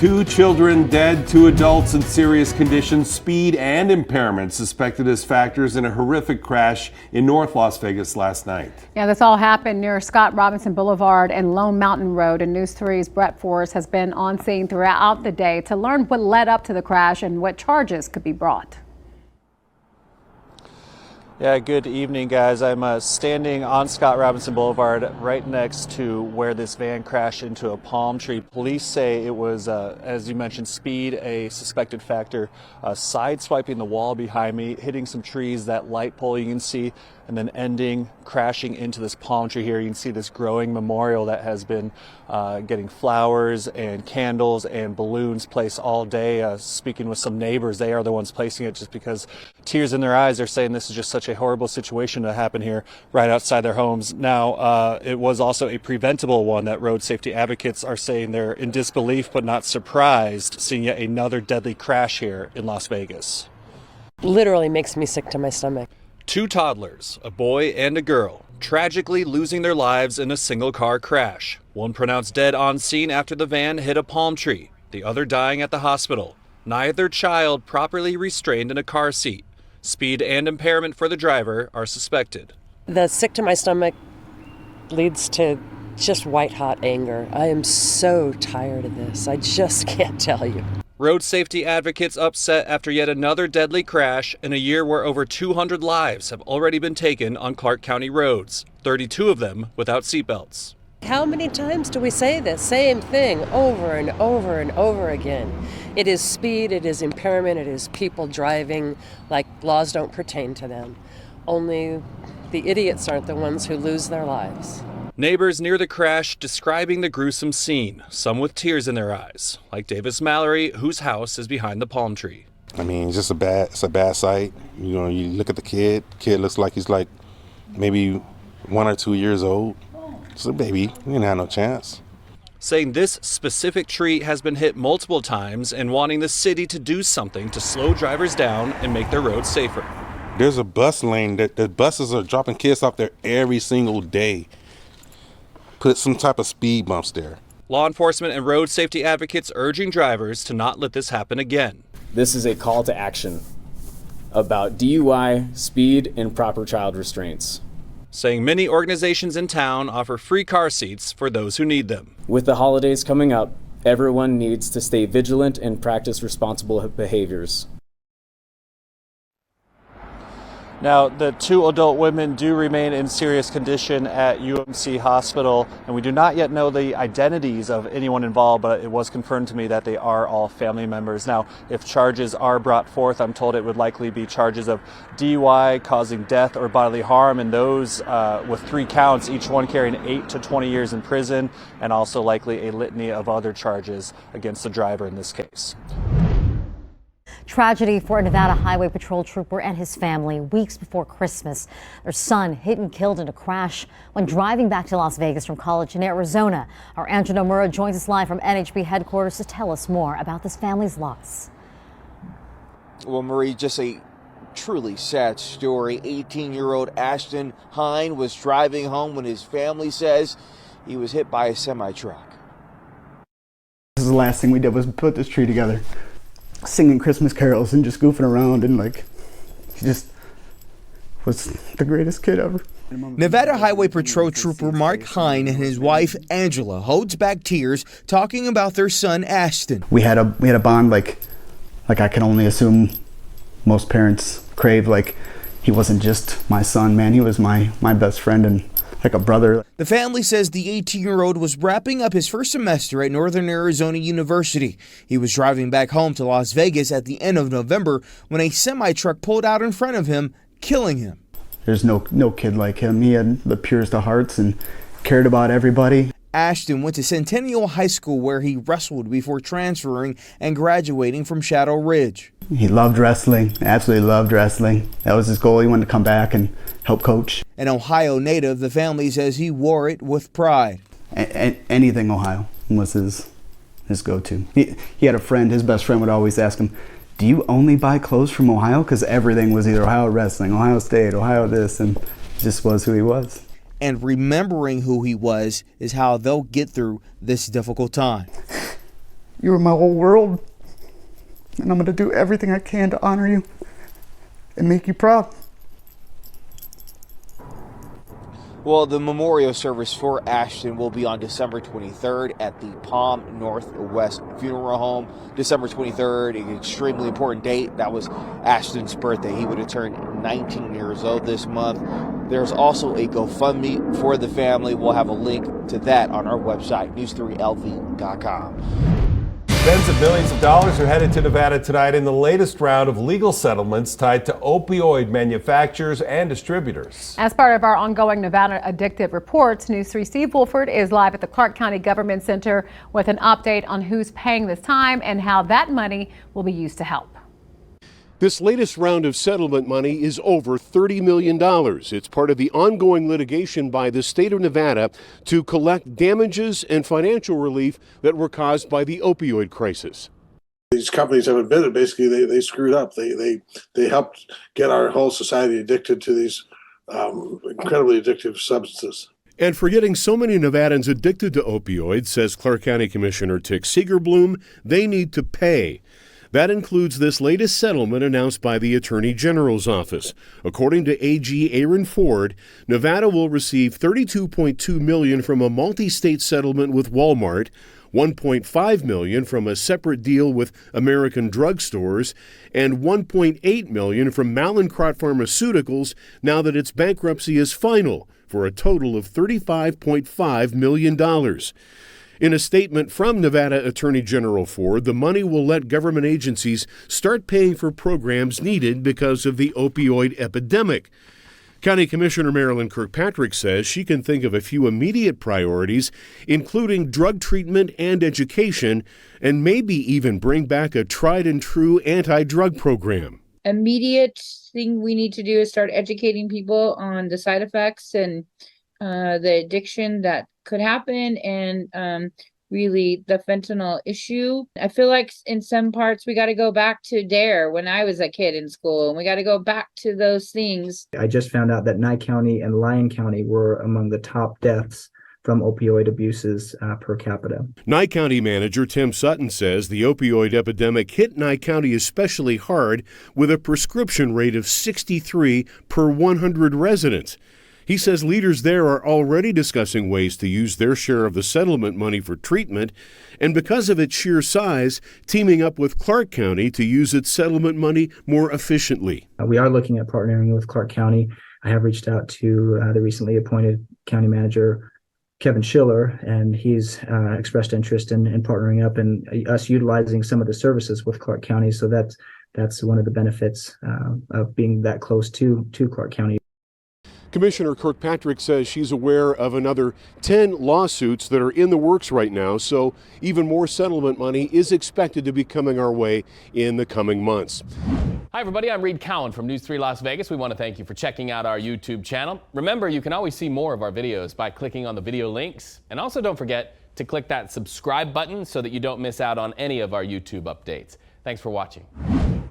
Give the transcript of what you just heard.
2 children dead, 2 adults in serious condition, speed and impairment suspected as factors in a horrific crash in North Las Vegas last night. Yeah, this all happened near Robinson Boulevard and Lone Mountain Road. And News 3's Brett Forrest has been on scene throughout the day to learn what led up to the crash and what charges could be brought. Yeah, good evening, guys. I'm standing on Robinson Boulevard right next to where this van crashed into a palm tree. Police say it was, as you mentioned, speed, a suspected factor, sideswiping the wall behind me, hitting some trees, that light pole you can see, and then crashing into this palm tree here. You can see this growing memorial that has been getting flowers and candles and balloons placed all day. Speaking with some neighbors, they are the ones placing it just because tears in their eyes. They're saying this is just such a horrible situation to happen here right outside their homes. Now, it was also a preventable one that road safety advocates are saying they're in disbelief but not surprised seeing yet another deadly crash here in Las Vegas. Literally makes me sick to my stomach. 2 toddlers, a boy and a girl, tragically losing their lives in a single car crash. One pronounced dead on scene after the van hit a palm tree, the other dying at the hospital. Neither child properly restrained in a car seat. Speed and impairment for the driver are suspected. The sick to my stomach leads to just white hot anger. I am so tired of this. I just can't tell you. Road safety advocates upset after yet another deadly crash in a year where over 200 lives have already been taken on Clark County roads, 32 of them without seatbelts. How many times do we say this same thing over and over and over again? It is speed, it is impairment, it is people driving like laws don't pertain to them. Only the idiots aren't the ones who lose their lives. Neighbors near the crash describing the gruesome scene, some with tears in their eyes, like Davis Mallory, whose house is behind the palm tree. I mean, it's a bad sight. You know, you look at the kid looks like he's like maybe 1 or 2 years old. It's a baby, he didn't have no chance. Saying this specific tree has been hit multiple times and wanting the city to do something to slow drivers down and make their roads safer. There's a bus lane that the buses are dropping kids off there every single day. Put some type of speed bumps there. Law enforcement and road safety advocates urging drivers to not let this happen again. This is a call to action about DUI, speed, and proper child restraints. Saying many organizations in town offer free car seats for those who need them. With the holidays coming up, everyone needs to stay vigilant and practice responsible behaviors. Now, the 2 adult women do remain in serious condition at UMC Hospital, and we do not yet know the identities of anyone involved, but it was confirmed to me that they are all family members. Now, if charges are brought forth, I'm told it would likely be charges of DUI, causing death or bodily harm, and those with 3 counts, each one carrying 8 to 20 years in prison, and also likely a litany of other charges against the driver in this case. Tragedy for a Nevada Highway Patrol trooper and his family weeks before Christmas. Their son hit and killed in a crash when driving back to Las Vegas from college in Arizona. Our Andrew Nomura joins us live from NHB headquarters to tell us more about this family's loss. Well, Marie, just a truly sad story. 18-year-old Ashton Hine was driving home when his family says he was hit by a semi-truck. This is the last thing we did was put this tree together. Singing Christmas carols and just goofing around, and like, he just was the greatest kid ever. Nevada Highway Patrol Trooper Mark Hine and his wife Angela holds back tears talking about their son Ashton. We had a bond like I can only assume most parents crave. Like, he wasn't just my son, man. He was my best friend and like a brother. The family says the 18-year-old was wrapping up his first semester at Northern Arizona University. He was driving back home to Las Vegas at the end of November when a semi-truck pulled out in front of him, killing him. There's no kid like him. He had the purest of hearts and cared about everybody. Ashton went to Centennial High School where he wrestled before transferring and graduating from Shadow Ridge. He loved wrestling, absolutely loved wrestling. That was his goal. He wanted to come back and help coach. An Ohio native, the family says he wore it with pride. Anything Ohio was his go-to. He had a friend, his best friend would always ask him, do you only buy clothes from Ohio? Because everything was either Ohio wrestling, Ohio State, Ohio this, and it just was who he was. And remembering who he was is how they'll get through this difficult time. You were my whole world, and I'm going to do everything I can to honor you and make you proud. Well, the memorial service for Ashton will be on December 23rd at the Palm Northwest Funeral Home. December 23rd, an extremely important date. That was Ashton's birthday. He would have turned 19 years old this month. There's also a GoFundMe for the family. We'll have a link to that on our website, news3lv.com. Tens of millions of dollars are headed to Nevada tonight in the latest round of legal settlements tied to opioid manufacturers and distributors. As part of our ongoing Nevada Addictive Reports, News 3 Steve Wolford is live at the Clark County Government Center with an update on who's paying this time and how that money will be used to help. This latest round of settlement money is over $30 million. It's part of the ongoing litigation by the state of Nevada to collect damages and financial relief that were caused by the opioid crisis. These companies have admitted basically they screwed up. They helped get our whole society addicted to these incredibly addictive substances. And for getting so many Nevadans addicted to opioids, says Clark County Commissioner Tick Seegerbloom, they need to pay. That includes this latest settlement announced by the Attorney General's office. According to AG Aaron Ford, Nevada will receive $32.2 million from a multi-state settlement with Walmart, $1.5 million from a separate deal with American drugstores, and $1.8 million from Mallinckrodt Pharmaceuticals now that its bankruptcy is final, for a total of $35.5 million. In a statement from Nevada Attorney General Ford, the money will let government agencies start paying for programs needed because of the opioid epidemic. County Commissioner Marilyn Kirkpatrick says she can think of a few immediate priorities, including drug treatment and education, and maybe even bring back a tried-and-true anti-drug program. Immediate thing we need to do is start educating people on the side effects and the addiction that could happen, and really the fentanyl issue. I feel like in some parts we got to go back to DARE when I was a kid in school, and we got to go back to those things. I just found out that Nye County and Lyon County were among the top deaths from opioid abuses per capita. Nye County Manager Tim Sutton says the opioid epidemic hit Nye County especially hard, with a prescription rate of 63 per 100 residents. He says leaders there are already discussing ways to use their share of the settlement money for treatment, and because of its sheer size, teaming up with Clark County to use its settlement money more efficiently. We are looking at partnering with Clark County. I have reached out to the recently appointed county manager, Kevin Schiller, and he's expressed interest in partnering up and us utilizing some of the services with Clark County. So that's one of the benefits of being that close to Clark County. Commissioner Kirkpatrick says she's aware of another 10 lawsuits that are in the works right now, so even more settlement money is expected to be coming our way in the coming months. Hi everybody, I'm Reed Cowan from News 3 Las Vegas. We want to thank you for checking out our YouTube channel. Remember, you can always see more of our videos by clicking on the video links, and also don't forget to click that subscribe button so that you don't miss out on any of our YouTube updates. Thanks for watching.